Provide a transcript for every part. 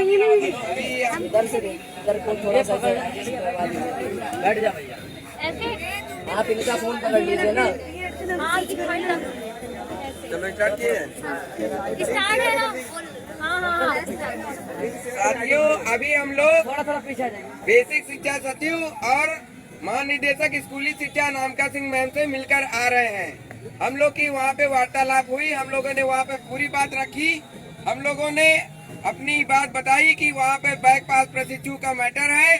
इधर से इधर को थोड़ा सा बैठ जा भैया। आप इनका फोन पकड़ लीजिए ना। चलो स्टार्ट किए। स्टार्ट है ना। हाँ। साथियों, अभी हम लोग थोड़ा पीछे जाएंगे। बेसिक शिक्षा सचिव और महानिदेशक स्कूली शिक्षा नामका सिंह मैम से मिलकर आ रहे हैं। हम लोग की वहाँ पे वार्तालाप हुई, हम लोगों ने वहाँ पे पूरी बात रखी। हम लोगों ने अपनी बात बताई कि वहाँ पे बैक पास प्रशिक्षु का मैटर है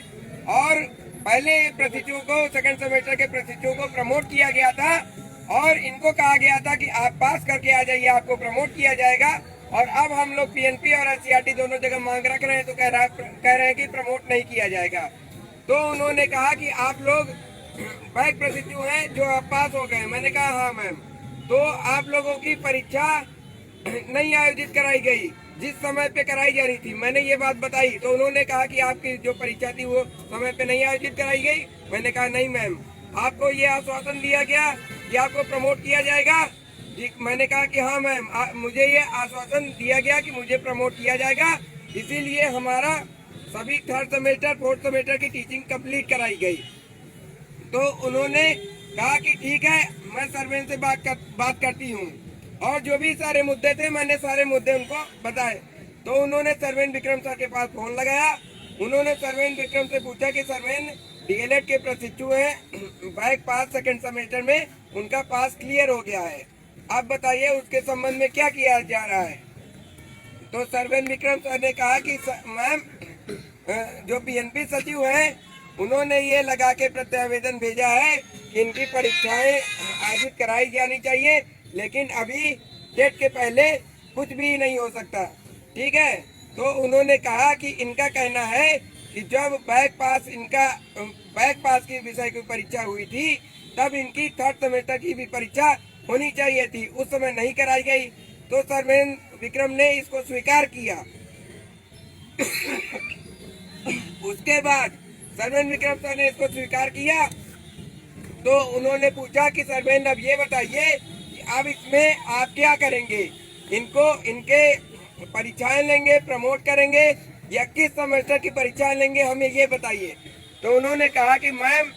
और पहले प्रशिक्षुओं को, सेकंड सेमेस्टर के प्रशिक्षुओं को प्रमोट किया गया था और इनको कहा गया था कि आप पास करके आ जाइए, आपको प्रमोट किया जाएगा। और अब हम लोग पीएनपी और एससीईआरटी दोनों जगह मांग रख रहे हैं तो कह रहे हैं कि प्रमोट नहीं किया जाएगा। तो उन्होंने कहा कि आप लोग बैक प्रशिक्षु हैं जो आप पास हो गए। मैंने कहा हाँ मैम। तो आप लोगों की परीक्षा नहीं आयोजित कराई गई जिस समय पे कराई जा रही थी, मैंने ये बात बताई। तो उन्होंने कहा कि आपकी जो परीक्षा थी वो समय पे नहीं आयोजित कराई गई। मैंने कहा नहीं मैम, आपको ये आश्वासन दिया गया कि आपको प्रमोट किया जाएगा। मैंने कहा कि हाँ मैम, मुझे ये आश्वासन दिया गया कि मुझे प्रमोट किया जाएगा, इसीलिए हमारा सभी थर्ड सेमेस्टर फोर्थ सेमेस्टर की टीचिंग कंप्लीट कराई गई। तो उन्होंने कहा कि ठीक है, मैं सर्वेन से बात करती हूँ। और जो भी सारे मुद्दे थे मैंने सारे मुद्दे उनको बताए। तो उन्होंने सर्वेन विक्रम सर के पास फोन लगाया। उन्होंने सर्वेन विक्रम से पूछा कि सर्वेन डीएलएड के प्रशिक्षु हैं, बैक पास सेकंड सेमेस्टर में उनका पास क्लियर हो गया है, आप बताइए उसके संबंध में क्या किया जा रहा है। तो सर्वेन विक्रम सर ने कहा कि मैम, जो पीएनपी सचिव हैं उन्होंने ये लगा के प्रत्यावेदन भेजा है कि इनकी परीक्षाएं आयोजित कराई जानी चाहिए, लेकिन अभी डेट के पहले कुछ भी नहीं हो सकता। ठीक है। तो उन्होंने कहा कि इनका कहना है कि जब बैक पास की विषय की परीक्षा हुई थी तब इनकी थर्ड सेमेस्टर की भी परीक्षा होनी चाहिए थी, उस समय नहीं कराई गई। तो सर्वेन विक्रम ने इसको स्वीकार किया। उसके बाद सर्वेन विक्रम सर ने इसको स्वीकार किया तो उन्होंने पूछा कि सर्वेन अब ये बताइए कि अब इसमें आप क्या करेंगे, इनको इनके परीक्षाएं लेंगे, प्रमोट करेंगे या किस सेमेस्टर की परीक्षाएं लेंगे, हमें ये बताइए। तो उन्होंने कहा कि मैम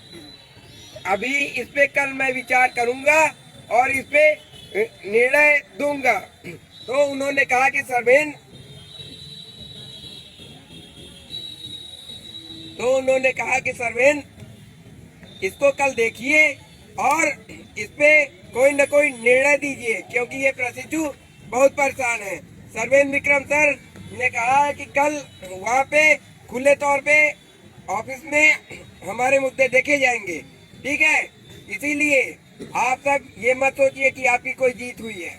अभी इस पे कल मैं विचार करूंगा और इस पे निर्णय दूंगा। तो उन्होंने कहा कि सर्वेन इसको कल देखिए और इस पे कोई न कोई निर्णय दीजिए, क्योंकि ये प्रशिक्षु बहुत परेशान है। सर्वेन विक्रम सर ने कहा है कि कल वहाँ पे खुले तौर पे ऑफिस में हमारे मुद्दे देखे जाएंगे। ठीक है, इसीलिए आप सब ये मत सोचिए कि आपकी कोई जीत हुई है।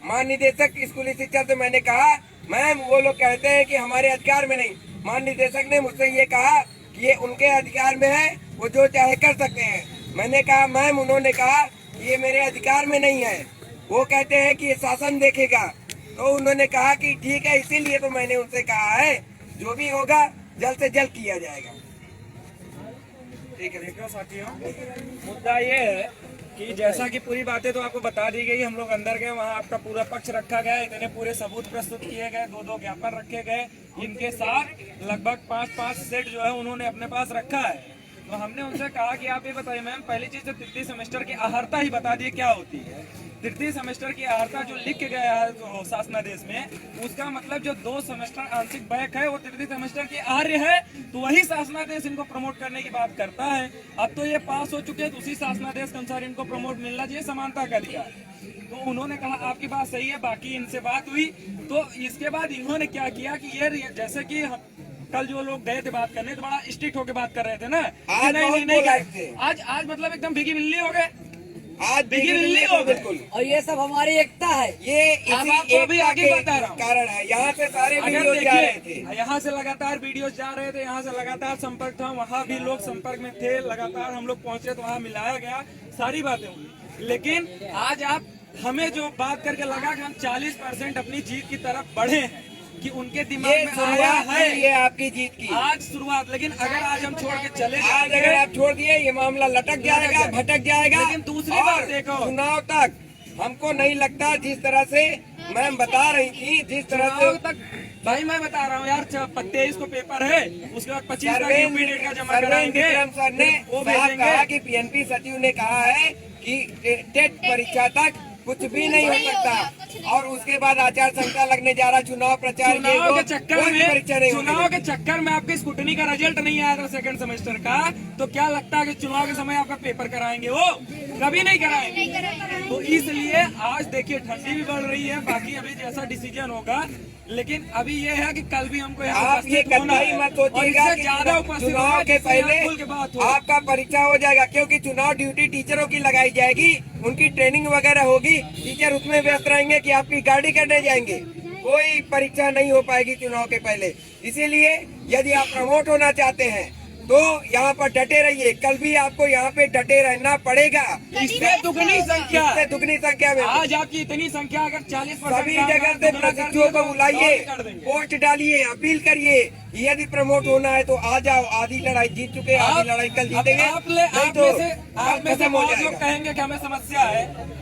महानिदेशक स्कूली शिक्षा से मैंने कहा मैम वो लोग कहते हैं कि हमारे अधिकार में नहीं। महानिदेशक ने मुझसे ये कहा कि ये उनके अधिकार में है, वो जो चाहे कर सकते हैं। मैंने कहा मैम, उन्होंने कहा कि ये मेरे अधिकार में नहीं है, वो कहते हैं कि ये शासन देखेगा। तो उन्होंने कहा कि ठीक है, इसीलिए तो मैंने उनसे कहा है जो भी होगा जल्द से जल्द किया जाएगा। ठीक है। देखो साथियों, मुद्दा ये है कि जैसा कि पूरी बातें तो आपको बता दी गई, हम लोग अंदर गए, वहाँ आपका पूरा पक्ष रखा गया, इतने पूरे सबूत प्रस्तुत किए गए, दो ज्ञापन रखे गए, इनके साथ लगभग 5-5 सेट जो है उन्होंने अपने पास रखा है। तो हमने उनसे कहा कि आप ये बताइए मैम, पहली चीज तो तृतीय सेमेस्टर की अहर्ता ही बता दिए क्या होती है। तृतीय सेमेस्टर की अहर्ता जो लिख के गया है तो शासनादेश में, उसका मतलब जो 2 सेमेस्टर आंशिक बैक है वो तृतीय सेमेस्टर की आर्य है, तो वही शासनादेश इनको प्रमोट करने की बात करता है। अब तो ये पास हो चुके हैं तो उसी शासनादेश के अनुसार इनको प्रमोट मिलना चाहिए, समानता का अधिकार। तो उन्होंने कहा आपकी बात सही है। बाकी इनसे बात हुई तो इसके बाद इन्होंने क्या किया कि ये जैसे कि कल जो लोग गए थे बात करने तो बड़ा स्ट्रिक्ट होकर बात कर रहे थे ना, नहीं आज मतलब एकदम भीगी बिल्ली हो गए, आज भीगी बिल्ली हो बिल्कुल। और ये सब हमारी एकता है, ये आपको अभी आगे बता रहा हूँ कारण है। यहाँ से सारे वीडियोस जा रहे थे, यहाँ से लगातार वीडियोस जा रहे थे, यहाँ से लगातार संपर्क था, वहाँ भी लोग संपर्क में थे, लगातार हम लोग पहुँचे तो वहाँ मिलाया गया, सारी बातें हुई। लेकिन आज आप हमें जो बात करके लगा कि हम 40% अपनी जीत की तरफ बढ़े हैं, कि उनके दिमाग में आया है ये आपकी जीत की आज शुरुआत। लेकिन अगर आज हम छोड़ के चले आज अगर आप छोड़ दिए ये मामला लटक जाएगा, भटक जाएगा। लेकिन दूसरी बात देखो, चुनाव तक हमको नहीं लगता, जिस तरह से मैम बता रही थी, जिस तरह से भाई मैं बता रहा हूँ यार, 23 को पेपर है, उसके बाद 25 का सर्वेन यूपी डेट का जमा सर्वेन कराएंगे, विक्रम सर ने वो साफ कहा भेजेंगे। कि पीएनपी सचिव ने कहा है कि टेट परीक्षा तक कुछ भी नहीं हो सकता और उसके बाद आचार संहिता लगने जा रहा, चुनाव प्रचार चुनाव के चक्कर परीक्षा नहीं में, होने चुनाव के चक्कर में आपके स्कूटनी का रिजल्ट नहीं आया था सेकंड सेमेस्टर का, तो क्या लगता है कि चुनाव के समय आपका पेपर कराएंगे? वो कभी नहीं कराएंगे। तो इसलिए आज देखिए ठंडी भी बढ़ रही है, बाकी अभी जैसा डिसीजन होगा, लेकिन अभी ये है कि कल भी हमको यहाँ आप ये उपस्थित होना कतई है मत और सोचिएगा इससे कि ज्यादा उपस्थित चुनाव होगा के जिससे पहले यहाँ खुल के बात हो। आपका परीक्षा हो जाएगा, क्योंकि चुनाव ड्यूटी टीचरों की लगाई जाएगी, उनकी ट्रेनिंग वगैरह होगी, टीचर उसमें व्यस्त रहेंगे कि आपकी गाड़ी करने जाएंगे, कोई परीक्षा नहीं हो पाएगी चुनाव के पहले। इसीलिए यदि आप प्रमोट होना चाहते हैं तो यहाँ पर डटे रहिए, कल भी आपको यहाँ पे डटे रहना पड़ेगा। इससे दुगनी संख्या, इससे दुगनी संख्या में आज आपकी इतनी संख्या अगर 40% सभी जगह से प्रशिक्षुओं को बुलाइए, पोस्ट डालिए, अपील करिए, यदि प्रमोट होना है तो आ जाओ। आधी लड़ाई जीत चुके हैं, आधी लड़ाई कल जीतेंगे, आप नहीं तो में से खत्म हो बहुत लोग जाएगा। कहेंगे कि हमें समस्या है।